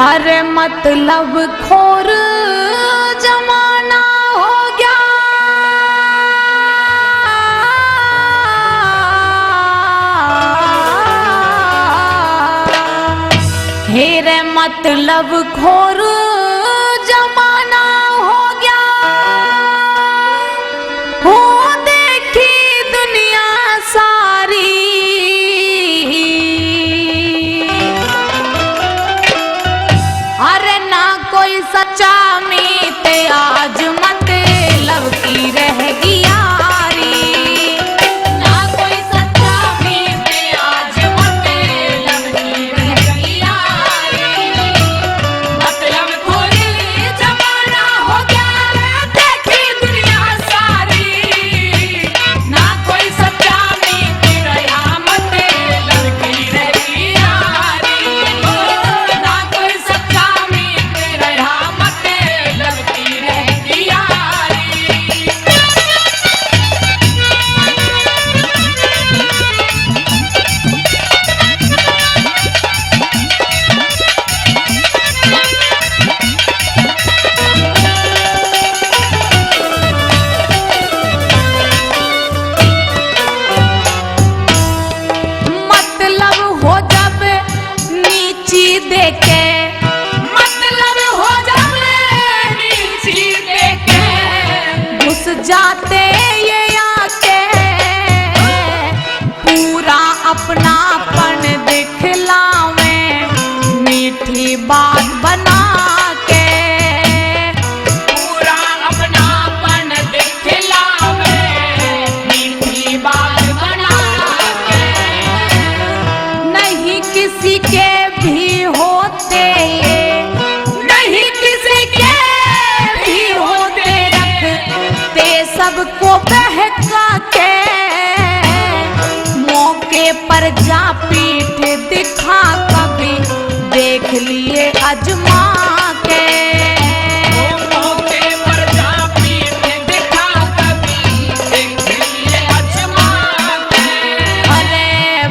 अरे मतलब खोर जमाना हो गया, हेरे मतलब खोर जमाना हो गया। हो देखी दुनिया सारी, अरे ना कोई सच्चा मीत आज मतलब की रहेगी यारी, ना कोई सच्चा मीत आज मतलब की रहेगी यारी। मतलब खोरी जमाना हो गया, देखी दुनिया सारी, ना कोई सच्चा मीत रहा मतलब की रहेगी यारी, ना कोई सच्चा मीत रहा मतलब की रहेगी यारी। मतलब हो जब नीची देखे, मतलब हो जब नीची देखे, घुस जाते ये आके, पूरा अपनापन दिखलावे, मीठी बात बना के, पूरा अपनापन दिखलावे, मीठी बात बना के। नहीं किसी के भी होते, नहीं किसी के भी होते, रखते सबको बहका के, मौके पर जा पीठ दिखा कभी देख लिए अजमा के, मौके पर जा पीठ दिखा कभी देख लिए अजमा के। अरे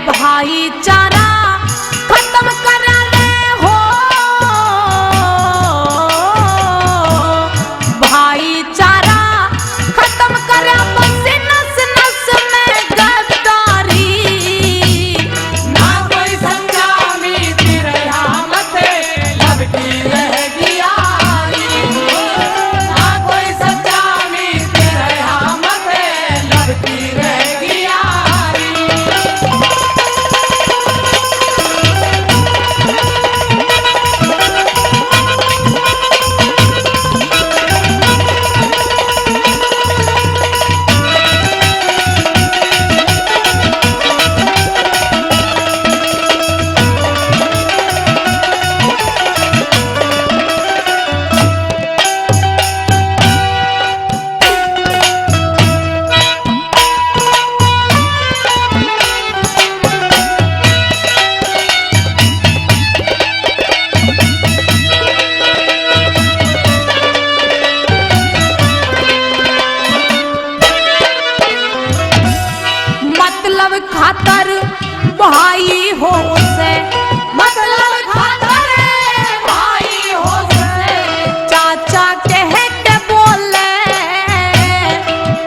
भाईचारा खत्म करा रहे हो, भाईचारा खत्म करा, बस नस नस में गद्दारी, ना कोई सच्चा मीत रहा मतलब की रहेगी यारी, ना कोई सच्चा मीत रहा मतलब की रहेगी यारी। मतलब खातर भाई हो से, मतलब खातर भाई हो से, चाचा कह के बोले,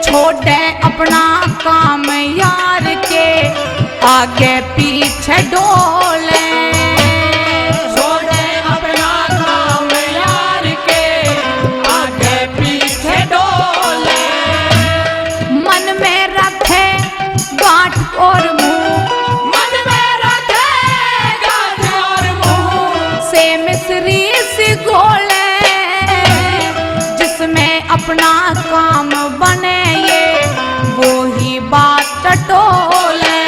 छोड़े अपना काम यार के, आगे पीछे डोले, छोड़े अपना काम यार के, आगे पीछे डोले, मन में रखे गांठ और मुंह, मन में रखे गांठ और मुंह, से मिस्री सी घोले, जिसमें अपना काम बने ये वो ही बात टटोले,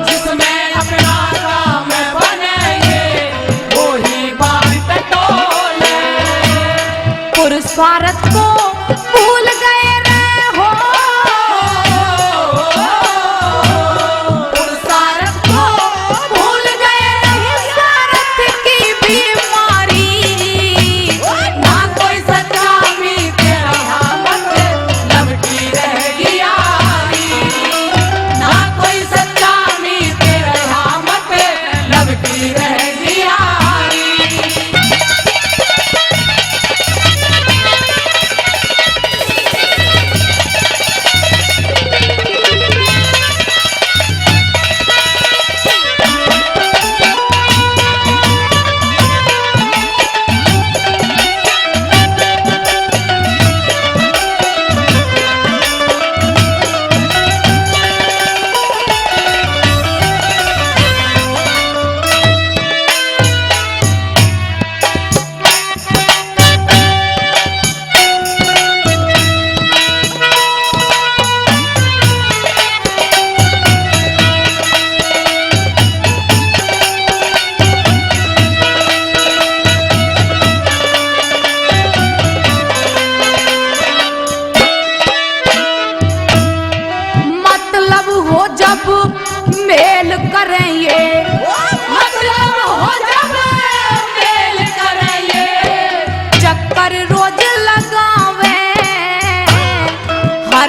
जिसमें अपना काम बने ये वो ही बात टटोले। पुरुष स्वार्थ को भूल गए रे हो, स्वार्थ को भूल गए, स्वार्थ की बीमारी, ना कोई सच्चा मीत रहा मतलब की रहेगी यारी, ना कोई सच्चा मीत रहा मतलब की रहेगी यारी।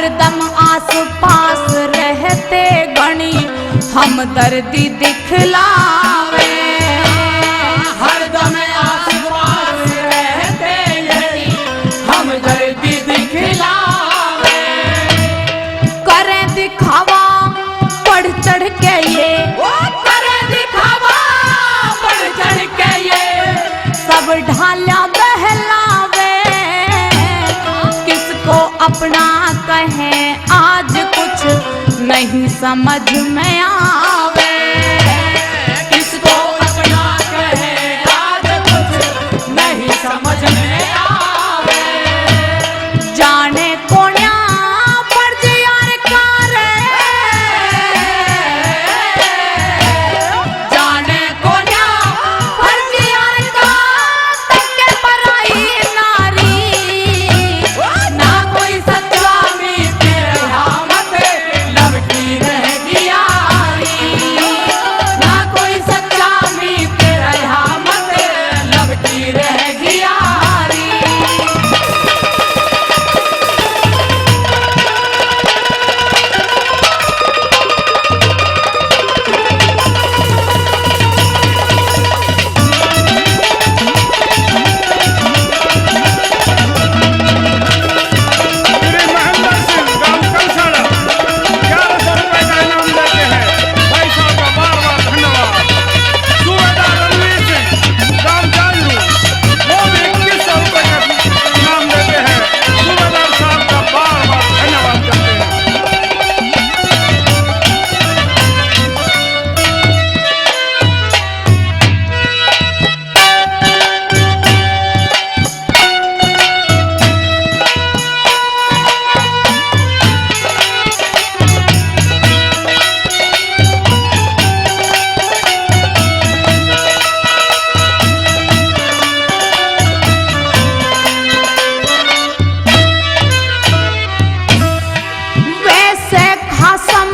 हरदम आस पास रहते गणी हम दर्दी दिखलावे। हरदम आस पास रहते गणी हम दर्दी दिखलावे। करें दिखावा बढ़ चढ़ के ये, करे दिखावा बढ़ चढ़ के ये, सब ढाला बहलावे। किसको अपना कहें आज कुछ नहीं समझ में आवे। किसको अपना कहे आज कुछ नहीं समझ में आवे। जाने कोन्या फर्ज यार का रे, जाने कोन्या फर्ज यार का तके पराई नारी। ना कोई सच्चा मीत रहमत लब की रहेगी यारी। ना कोई सच्चा मीत रहमत लब की रहेगी यारी। श्री महेंद्र सिंह गांव कंसाड़ा 1100 रुपए का इनाम देते हैं। भाई साहब का बार बार धन्यवाद। सूबेदार रणवीर सिंह गांव जानू वो भी 2100 रुपए का इनाम देते हैं। सूबेदार साहब का बार बार धन्यवाद करते हैं। वैसे खासम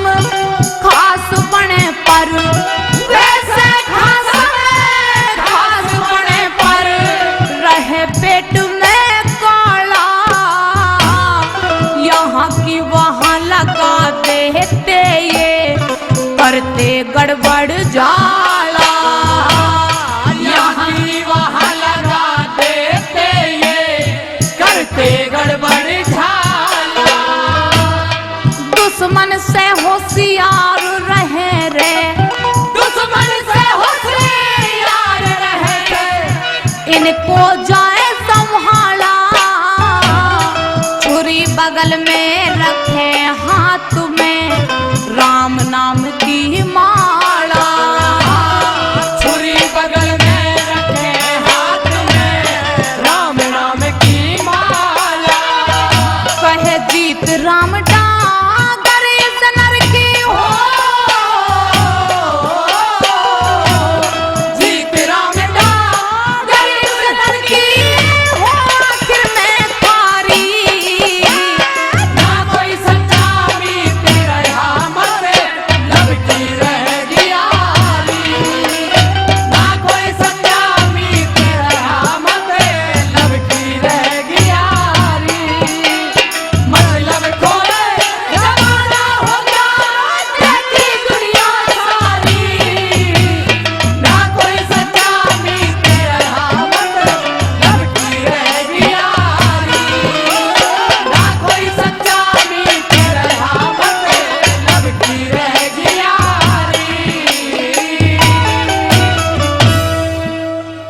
खास बने पर, वैसे खासम खास बने पर रहे पेट में काला। यहाँ की वहाँ लगा देते ये करते गड़बड़ जाला। यहाँ की वहाँ लगा देते ये करते गड़बड़ झाला। दुश्मन से होशियार रहे रे, दुश्मन से होशियार रहे। इनको जाए संभाला। छुरी बगल में